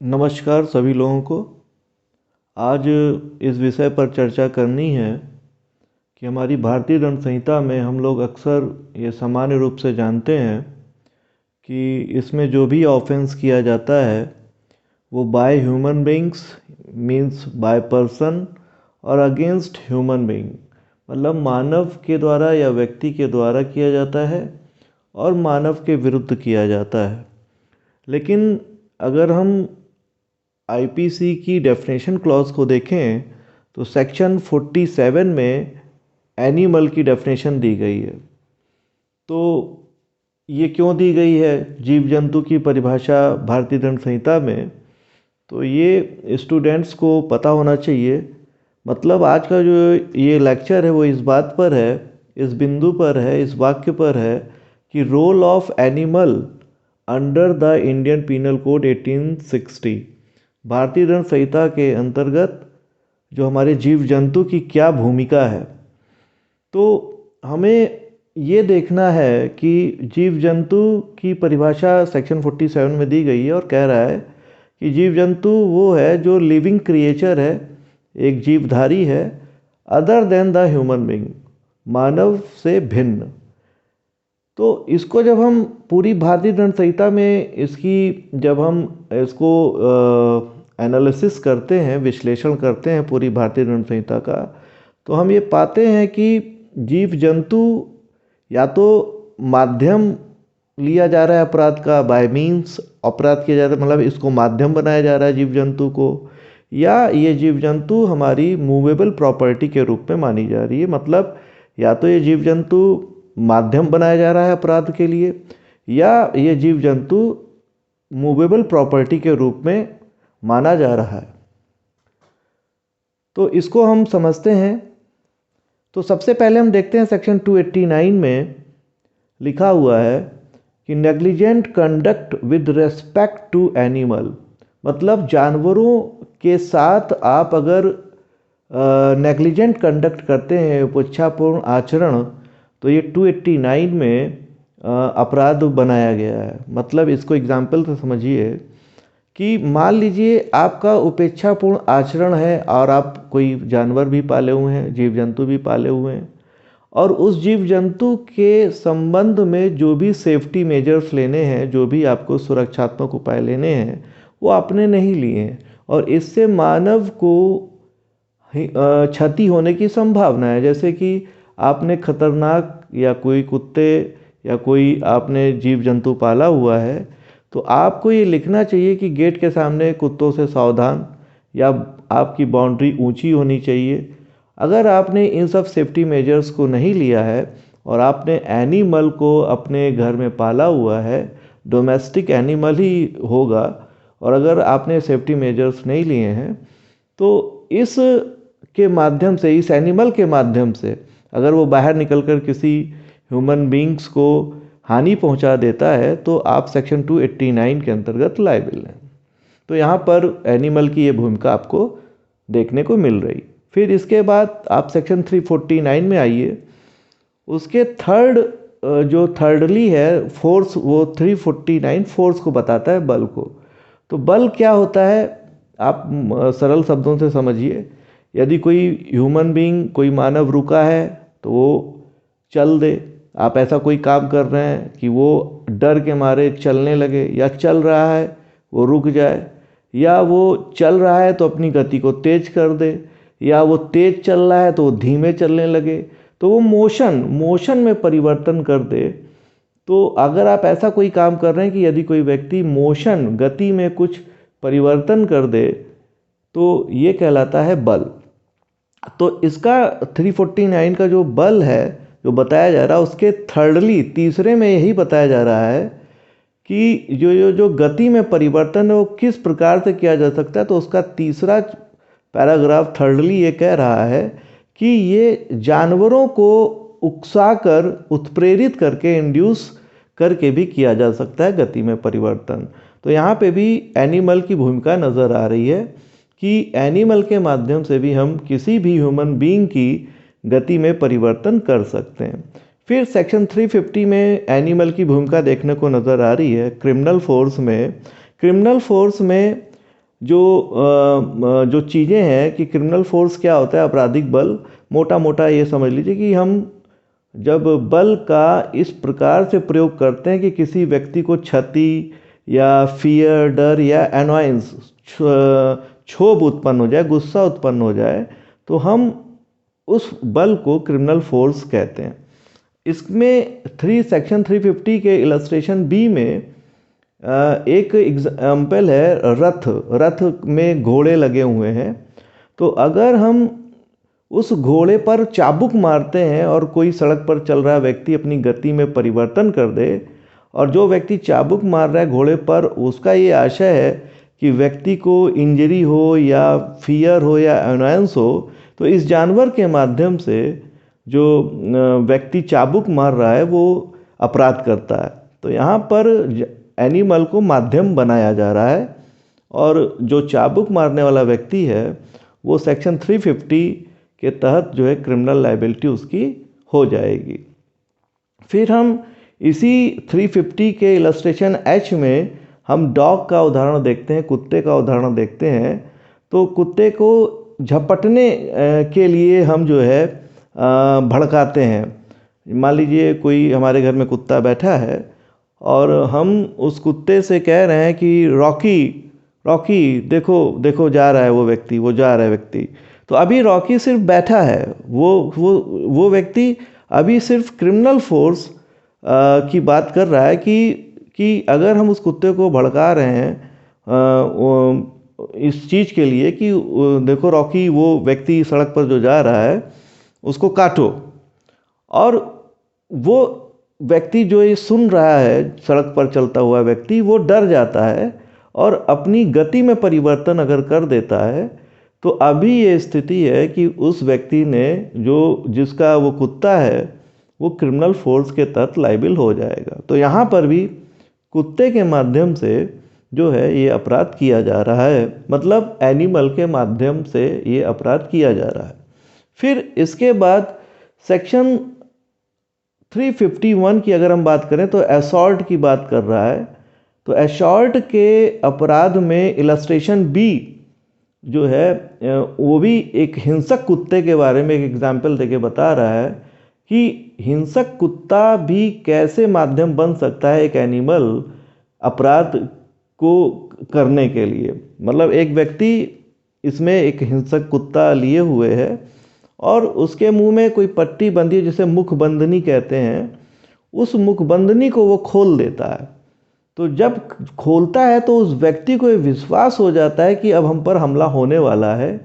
नमस्कार सभी लोगों को। आज इस विषय पर चर्चा करनी है कि हमारी भारतीय दंड संहिता में हम लोग अक्सर ये सामान्य रूप से जानते हैं कि इसमें जो भी ऑफेंस किया जाता है वो by human beings means by person और अगेंस्ट ह्यूमन बींग, मतलब मानव के द्वारा या व्यक्ति के द्वारा किया जाता है और मानव के विरुद्ध किया जाता है। लेकिन अगर हम आईपीसी की डेफिनेशन क्लॉज को देखें तो सेक्शन 47 में एनिमल की डेफिनेशन दी गई है। तो ये क्यों दी गई है जीव जंतु की परिभाषा भारतीय दंड संहिता में, तो ये स्टूडेंट्स को पता होना चाहिए। मतलब आज का जो ये लेक्चर है वो इस बात पर है, इस बिंदु पर है, इस वाक्य पर है कि role of animal under the Indian penal code 1860, भारतीय दंड संहिता के अंतर्गत जो हमारे जीव जंतु की क्या भूमिका है। तो हमें ये देखना है कि जीव जंतु की परिभाषा सेक्शन 47 में दी गई है और कह रहा है कि जीव जंतु वो है जो लिविंग क्रिएचर है, एक जीवधारी है, other than the human being, मानव से भिन्न। तो इसको जब हम पूरी भारतीय दंड संहिता में जब हम इसको एनालिसिस करते हैं, विश्लेषण करते हैं पूरी भारतीय दंड संहिता का, तो हम ये पाते हैं कि जीव जंतु या तो माध्यम लिया जा रहा है अपराध का, बाय मीन्स अपराध किया जा रहा है, मतलब इसको माध्यम बनाया जा रहा है जीव जंतु को, या ये जीव जंतु हमारी मूवेबल प्रॉपर्टी के रूप में मानी जा रही है। मतलब या तो ये जीव जंतु माध्यम बनाया जा रहा है अपराध के लिए, या ये जीव जंतु मूवेबल प्रॉपर्टी के रूप में माना जा रहा है। तो इसको हम समझते हैं। तो सबसे पहले हम देखते हैं सेक्शन 289 में लिखा हुआ है कि negligent conduct with respect to animal, मतलब जानवरों के साथ आप अगर नेग्लिजेंट कंडक्ट करते हैं, उपेक्षापूर्ण आचरण, तो ये 289 में अपराध बनाया गया है। मतलब इसको एग्जाम्पल से समझिए कि मान लीजिए आपका उपेक्षापूर्ण आचरण है और आप कोई जानवर भी पाले हुए हैं, जीव जंतु भी पाले हुए हैं, और उस जीव जंतु के संबंध में जो भी सेफ्टी मेजर्स लेने हैं, जो भी आपको सुरक्षात्मक उपाय लेने हैं, वो आपने नहीं लिए हैं, और इससे मानव को क्षति होने की संभावना है। जैसे कि आपने खतरनाक या कोई कुत्ते या कोई आपने जीव जंतु पाला हुआ है, तो आपको ये लिखना चाहिए कि गेट के सामने कुत्तों से सावधान, या आपकी बाउंड्री ऊंची होनी चाहिए। अगर आपने इन सब सेफ्टी मेजर्स को नहीं लिया है और आपने एनिमल को अपने घर में पाला हुआ है, डोमेस्टिक एनिमल ही होगा, और अगर आपने सेफ्टी मेजर्स नहीं लिए हैं, तो इस के माध्यम से, इस एनिमल के माध्यम से अगर वो बाहर निकलकर किसी ह्यूमन बींग्स को हानि पहुंचा देता है, तो आप सेक्शन 289 के अंतर्गत लायबल हैं। तो यहाँ पर एनिमल की ये भूमिका आपको देखने को मिल रही। फिर इसके बाद आप सेक्शन 349 में आइए। उसके जो थर्डली है फोर्स, वो 349 फोर्स को बताता है, बल को। तो बल क्या होता है आप सरल शब्दों से समझिए। यदि कोई ह्यूमन बीइंग, कोई मानव रुका है तो वो चल दे। आप ऐसा कोई काम कर रहे हैं कि वो डर के मारे चलने लगे, या चल रहा है वो रुक जाए, या वो चल रहा है तो अपनी गति को तेज कर दे, या वो तेज चल रहा है तो वो धीमे चलने लगे, तो वो मोशन में परिवर्तन कर दे। तो अगर आप ऐसा कोई काम कर रहे हैं कि यदि कोई व्यक्ति मोशन, गति में कुछ परिवर्तन कर दे, तो ये कहलाता है बल। तो इसका 349 का जो बल है जो बताया जा रहा है, उसके थर्डली, तीसरे में यही बताया जा रहा है कि जो गति में परिवर्तन है वो किस प्रकार से किया जा सकता है। तो उसका तीसरा पैराग्राफ थर्डली ये कह रहा है कि ये जानवरों को उकसाकर, उत्प्रेरित करके, इंड्यूस करके भी किया जा सकता है गति में परिवर्तन। तो यहाँ पे भी एनिमल की भूमिका नज़र आ रही है कि एनिमल के माध्यम से भी हम किसी भी ह्यूमन बीइंग की गति में परिवर्तन कर सकते हैं। फिर सेक्शन 350 में एनिमल की भूमिका देखने को नज़र आ रही है क्रिमिनल फोर्स में। क्रिमिनल फोर्स में जो चीज़ें हैं कि क्रिमिनल फोर्स क्या होता है, आपराधिक बल, मोटा मोटा ये समझ लीजिए कि हम जब बल का इस प्रकार से प्रयोग करते हैं कि किसी व्यक्ति को क्षति या फियर, डर या एनॉयंस, क्षोभ उत्पन्न हो जाए, गुस्सा उत्पन्न हो जाए, तो हम उस बल को क्रिमिनल फोर्स कहते हैं। इसमें सेक्शन 350 के इलस्ट्रेशन बी में एक एग्जाम्पल है, रथ में घोड़े लगे हुए हैं। तो अगर हम उस घोड़े पर चाबुक मारते हैं और कोई सड़क पर चल रहा व्यक्ति अपनी गति में परिवर्तन कर दे, और जो व्यक्ति चाबुक मार रहा है घोड़े पर, उसका ये आशय है कि व्यक्ति को इंजरी हो या फियर हो या अनॉयंस हो, तो इस जानवर के माध्यम से जो व्यक्ति चाबुक मार रहा है वो अपराध करता है। तो यहाँ पर एनिमल को माध्यम बनाया जा रहा है, और जो चाबुक मारने वाला व्यक्ति है वो सेक्शन 350 के तहत जो है क्रिमिनल लायबिलिटी उसकी हो जाएगी। फिर हम इसी 350 के इलस्ट्रेशन एच में हम डॉग का उदाहरण देखते हैं, कुत्ते का उदाहरण देखते हैं। तो कुत्ते को झपटने के लिए हम जो है भड़काते हैं। मान लीजिए कोई हमारे घर में कुत्ता बैठा है और हम उस कुत्ते से कह रहे हैं कि रॉकी रॉकी देखो देखो जा रहा है वो व्यक्ति, वो जा रहा है व्यक्ति। तो अभी रॉकी सिर्फ बैठा है, वो व्यक्ति अभी सिर्फ क्रिमिनल फोर्स की बात कर रहा है कि अगर हम उस कुत्ते को भड़का रहे हैं इस चीज़ के लिए कि देखो रॉकी, वो व्यक्ति सड़क पर जो जा रहा है उसको काटो, और वो व्यक्ति जो ये सुन रहा है, सड़क पर चलता हुआ व्यक्ति, वो डर जाता है और अपनी गति में परिवर्तन अगर कर देता है, तो अभी ये स्थिति है कि उस व्यक्ति ने जिसका वो कुत्ता है वो क्रिमिनल फोर्स के तहत लायबिल हो जाएगा। तो यहाँ पर भी कुत्ते के माध्यम से जो है ये अपराध किया जा रहा है, मतलब एनिमल के माध्यम से ये अपराध किया जा रहा है। फिर इसके बाद सेक्शन 351 की अगर हम बात करें तो असॉल्ट की बात कर रहा है। तो असॉल्ट के अपराध में इलस्ट्रेशन बी जो है वो भी एक हिंसक कुत्ते के बारे में एक एग्जाम्पल देके बता रहा है कि हिंसक कुत्ता भी कैसे माध्यम बन सकता है एक एनिमल अपराध को करने के लिए। मतलब एक व्यक्ति इसमें एक हिंसक कुत्ता लिए हुए है और उसके मुंह में कोई पट्टी बंधी है जिसे मुखबंधनी कहते हैं, उस मुखबंधनी को वो खोल देता है। तो जब खोलता है तो उस व्यक्ति को ये विश्वास हो जाता है कि अब हम पर हमला होने वाला है।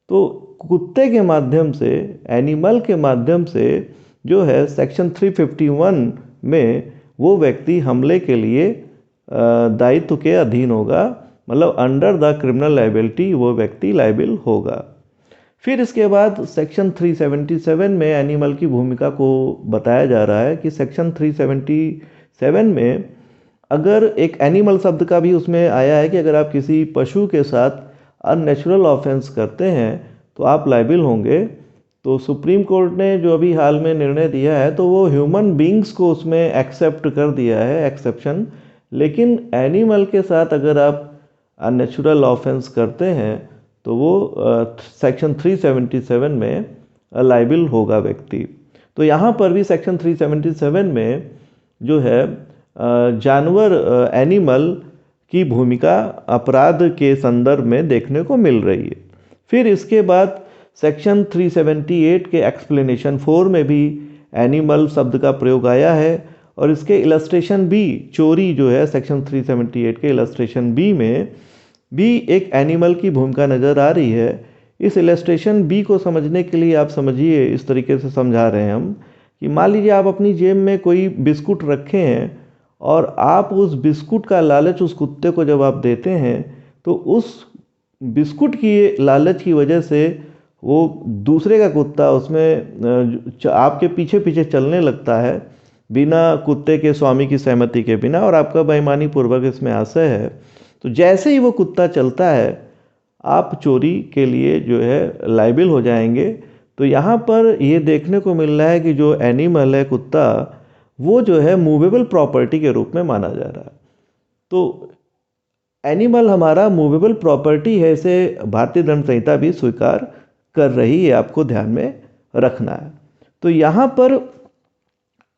तो कुत्ते के माध्यम से, एनिमल के माध्यम से जो है सेक्शन 351 में वो व्यक्ति हमले के लिए दायित्व के अधीन होगा, मतलब अंडर द क्रिमिनल लायबिलिटी वो व्यक्ति लायबिल होगा। फिर इसके बाद सेक्शन 377 में एनिमल की भूमिका को बताया जा रहा है कि सेक्शन 377 में अगर एक एनिमल शब्द का भी उसमें आया है कि अगर आप किसी पशु के साथ अननेचुरल ऑफेंस करते हैं तो आप लायबिल होंगे। तो सुप्रीम कोर्ट ने जो अभी हाल में निर्णय दिया है तो वो ह्यूमन बींग्स को उसमें एक्सेप्ट कर दिया है, एक्सेप्शन। लेकिन एनिमल के साथ अगर आप अननेचुरल ऑफेंस करते हैं तो वो सेक्शन 377 में लायबिल होगा व्यक्ति। तो यहाँ पर भी सेक्शन 377 में जो है जानवर, एनिमल की भूमिका अपराध के संदर्भ में देखने को मिल रही है। फिर इसके बाद सेक्शन 378 के एक्सप्लेनेशन 4 में भी एनिमल शब्द का प्रयोग आया है, और इसके इलस्ट्रेशन बी, चोरी जो है सेक्शन 378 के इलस्ट्रेशन बी में भी एक एनिमल की भूमिका नज़र आ रही है। इस इलस्ट्रेशन बी को समझने के लिए आप समझिए, इस तरीके से समझा रहे हैं हम कि मान लीजिए आप अपनी जेब में कोई बिस्कुट रखे हैं और आप उस बिस्कुट का लालच उस कुत्ते को जब आप देते हैं तो उस बिस्कुट की लालच की वजह से वो दूसरे का कुत्ता उसमें आपके पीछे पीछे चलने लगता है बिना कुत्ते के स्वामी की सहमति के बिना, और आपका बेईमानी पूर्वक इसमें आशय है। तो जैसे ही वो कुत्ता चलता है आप चोरी के लिए जो है लायबिल हो जाएंगे। तो यहाँ पर ये देखने को मिल रहा है कि जो एनिमल है कुत्ता, वो जो है मूवेबल प्रॉपर्टी के रूप में माना जा रहा है। तो एनिमल हमारा मूवेबल प्रॉपर्टी है, इसे भारतीय दंड संहिता भी स्वीकार कर रही है, आपको ध्यान में रखना है। तो यहाँ पर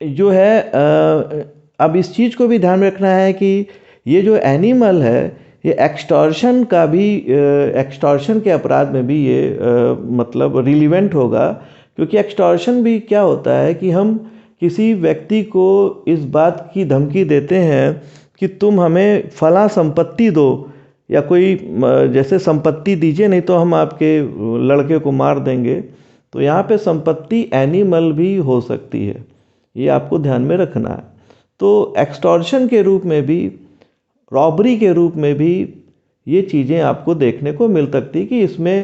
जो है अब इस चीज़ को भी ध्यान में रखना है कि ये जो एनिमल है ये एक्सटॉर्शन का भी एक्सटॉर्शन के अपराध में भी ये मतलब रिलीवेंट होगा, क्योंकि एक्सटॉर्शन भी क्या होता है कि हम किसी व्यक्ति को इस बात की धमकी देते हैं कि तुम हमें फला संपत्ति दो, या कोई जैसे संपत्ति दीजिए नहीं तो हम आपके लड़के को मार देंगे। तो यहाँ पे संपत्ति एनिमल भी हो सकती है, ये आपको ध्यान में रखना है। तो एक्सटॉर्शन के रूप में भी, रॉबरी के रूप में भी ये चीज़ें आपको देखने को मिल सकती कि इसमें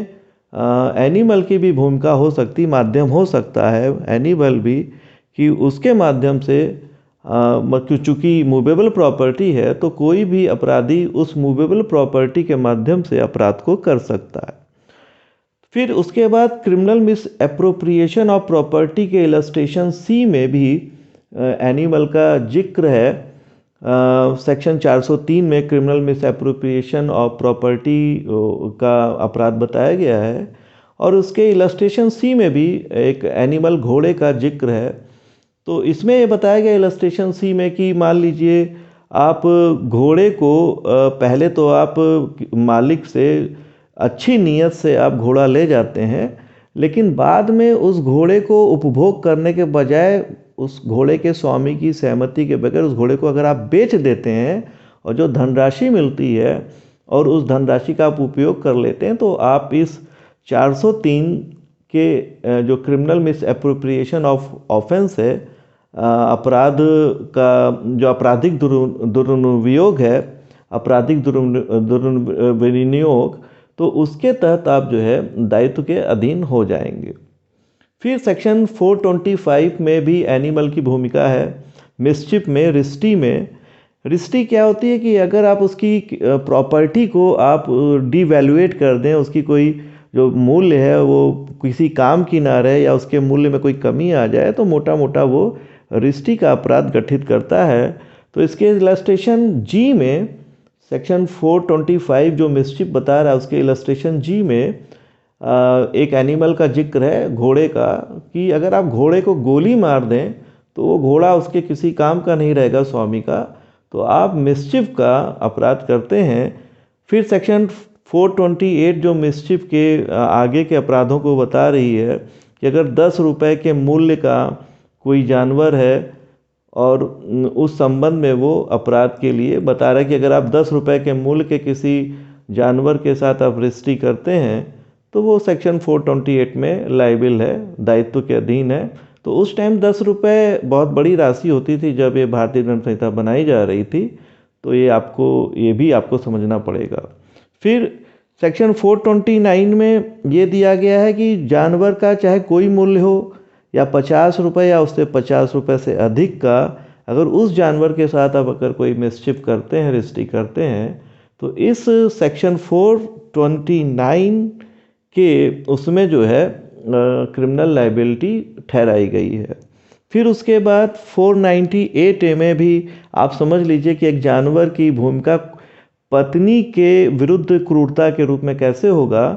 एनिमल की भी भूमिका हो सकती, माध्यम हो सकता है एनिमल भी, कि उसके माध्यम से चूँकि मूवेबल प्रॉपर्टी है तो कोई भी अपराधी उस मूवेबल प्रॉपर्टी के माध्यम से अपराध को कर सकता है। फिर उसके बाद criminal miss appropriation of property के इलस्ट्रेशन सी में भी एनिमल का जिक्र है। सेक्शन 403 में criminal miss appropriation of property का अपराध बताया गया है, और उसके इलस्ट्रेशन सी में भी एक एनिमल घोड़े का जिक्र है। तो इसमें ये बताया गया इलस्ट्रेशन सी में कि मान लीजिए आप घोड़े को पहले तो आप मालिक से अच्छी नीयत से आप घोड़ा ले जाते हैं, लेकिन बाद में उस घोड़े को उपभोग करने के बजाय उस घोड़े के स्वामी की सहमति के बगैर उस घोड़े को अगर आप बेच देते हैं और जो धनराशि मिलती है और उस धनराशि का आप उपयोग कर लेते हैं, तो आप इस 403 के जो criminal miss appropriation of offence है, अपराध का जो आपराधिक दुर्विनियोग है, आपराधिक दुर्विनियोग, तो उसके तहत आप जो है दायित्व के अधीन हो जाएंगे। फिर सेक्शन 425 में भी एनिमल की भूमिका है। मिसचिफ में, रिस्टी में, रिस्टी क्या होती है कि अगर आप उसकी प्रॉपर्टी को आप डिवैल्यूएट कर दें, उसकी कोई जो मूल्य है वो किसी काम की ना रहे या उसके मूल्य में कोई कमी आ जाए, तो मोटा मोटा वो रिस्टी का अपराध गठित करता है। तो इसके इलस्ट्रेशन जी में सेक्शन 425 जो मिसचिफ बता रहा है उसके इलस्ट्रेशन जी में एक एनिमल का जिक्र है, घोड़े का, कि अगर आप घोड़े को गोली मार दें तो वो घोड़ा उसके किसी काम का नहीं रहेगा, स्वामी का, तो आप मिसचिफ का अपराध करते हैं। फिर सेक्शन 428 जो मिसचिफ के आगे के अपराधों को बता रही है कि अगर 10 रुपये के मूल्य का कोई जानवर है और उस संबंध में वो अपराध के लिए बता रहा है कि अगर आप 10 रुपये के मूल्य के किसी जानवर के साथ आप रजिस्ट्री करते हैं तो वो सेक्शन 428 में लाइबिल है, दायित्व के अधीन है। तो उस टाइम 10 रुपये बहुत बड़ी राशि होती थी जब ये भारतीय दंड संहिता बनाई जा रही थी, तो ये भी आपको समझना पड़ेगा। फिर सेक्शन 429 में ये दिया गया है कि जानवर का चाहे कोई मूल्य हो या 50 रुपये या उससे 50 रुपये से अधिक का, अगर उस जानवर के साथ आप अगर कोई मिसचिफ करते हैं, रजिस्ट्री करते हैं, तो इस सेक्शन 429 के उसमें जो है क्रिमिनल लाइबिलिटी ठहराई गई है। फिर उसके बाद 498A में भी आप समझ लीजिए कि एक जानवर की भूमिका पत्नी के विरुद्ध क्रूरता के रूप में कैसे होगा।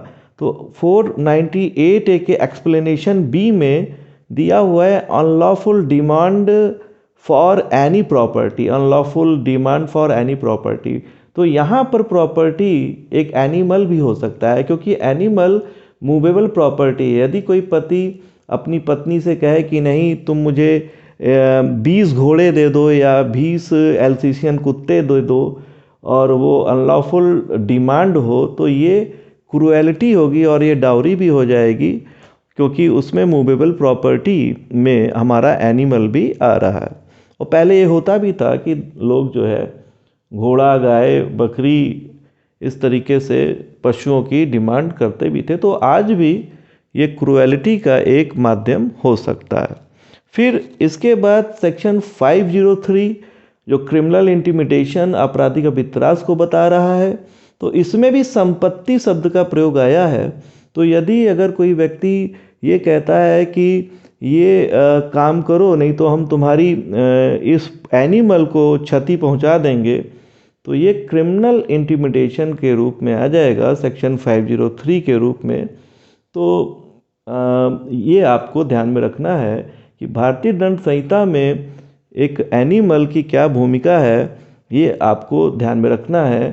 तो 498A के एक्सप्लेनेशन बी में दिया हुआ है unlawful demand for any property, unlawful demand for any property. तो यहाँ पर प्रॉपर्टी एक एनिमल भी हो सकता है, क्योंकि एनिमल मूवेबल प्रॉपर्टी है। यदि कोई पति अपनी पत्नी से कहे कि नहीं तुम मुझे 20 घोड़े दे दो या 20 एल्सीशियन कुत्ते दे दो, और वो अनलॉफुल डिमांड हो, तो ये क्रूएलिटी होगी और ये डाउरी भी हो जाएगी, क्योंकि उसमें मूवेबल प्रॉपर्टी में हमारा एनिमल भी आ रहा है। और पहले ये होता भी था कि लोग जो है घोड़ा, गाय, बकरी इस तरीके से पशुओं की डिमांड करते भी थे। तो आज भी ये क्रूएलिटी का एक माध्यम हो सकता है। फिर इसके बाद सेक्शन 503 जो क्रिमिनल इंटिमिडेशन, आपराधिक अभित्रास को बता रहा है, तो इसमें भी संपत्ति शब्द का प्रयोग आया है। तो यदि अगर कोई व्यक्ति ये कहता है कि ये काम करो नहीं तो हम तुम्हारी इस एनिमल को क्षति पहुंचा देंगे, तो ये क्रिमिनल इंटिमिडेशन के रूप में आ जाएगा, सेक्शन 503 के रूप में। तो ये आपको ध्यान में रखना है कि भारतीय दंड संहिता में एक एनिमल की क्या भूमिका है, ये आपको ध्यान में रखना है।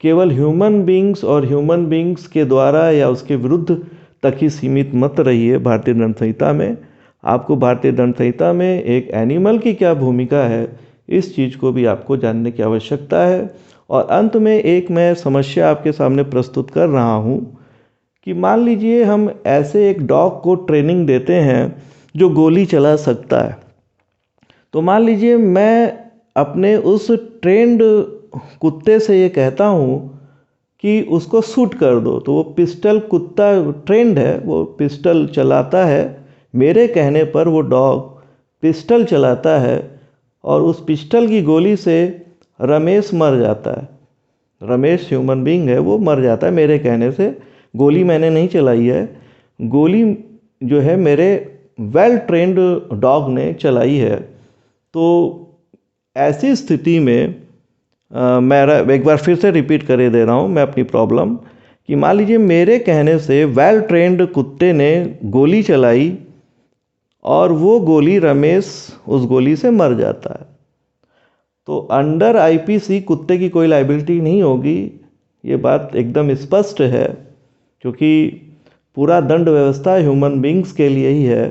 केवल ह्यूमन बींग्स और ह्यूमन बींग्स के द्वारा या उसके विरुद्ध तक ही सीमित मत रहिए भारतीय दंड संहिता में। आपको भारतीय दंड संहिता में एक एनिमल की क्या भूमिका है, इस चीज़ को भी आपको जानने की आवश्यकता है। और अंत में एक मैं समस्या आपके सामने प्रस्तुत कर रहा हूँ कि मान लीजिए हम ऐसे एक डॉग को ट्रेनिंग देते हैं जो गोली चला सकता है। तो मान लीजिए मैं अपने उस ट्रेंड कुत्ते से ये कहता हूँ कि उसको शूट कर दो, तो वो पिस्टल, कुत्ता ट्रेंड है, वो पिस्टल चलाता है। मेरे कहने पर वो डॉग पिस्टल चलाता है और उस पिस्टल की गोली से रमेश मर जाता है। रमेश ह्यूमन बीइंग है, वो मर जाता है मेरे कहने से। गोली मैंने नहीं चलाई है, गोली जो है मेरे वेल ट्रेंड डॉग ने चलाई है। तो ऐसी स्थिति में मैं एक बार फिर से रिपीट करे दे रहा हूँ मैं अपनी प्रॉब्लम, कि मान लीजिए मेरे कहने से वेल ट्रेंड कुत्ते ने गोली चलाई और वो गोली रमेश उस गोली से मर जाता है। तो अंडर आईपीसी कुत्ते की कोई लायबिलिटी नहीं होगी, ये बात एकदम स्पष्ट है, क्योंकि पूरा दंड व्यवस्था ह्यूमन बींग्स के लिए ही है।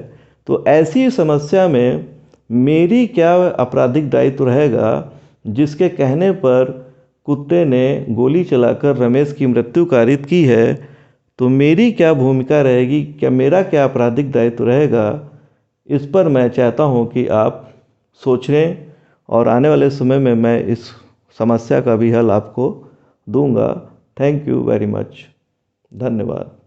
तो ऐसी समस्या में मेरी क्या आपराधिक दायित्व रहेगा, जिसके कहने पर कुत्ते ने गोली चलाकर रमेश की मृत्यु कारित की है। तो मेरी क्या भूमिका रहेगी, क्या मेरा क्या आपराधिक दायित्व रहेगा, इस पर मैं चाहता हूं कि आप सोचें और आने वाले समय में मैं इस समस्या का भी हल आपको दूंगा। Thank you very much. धन्यवाद।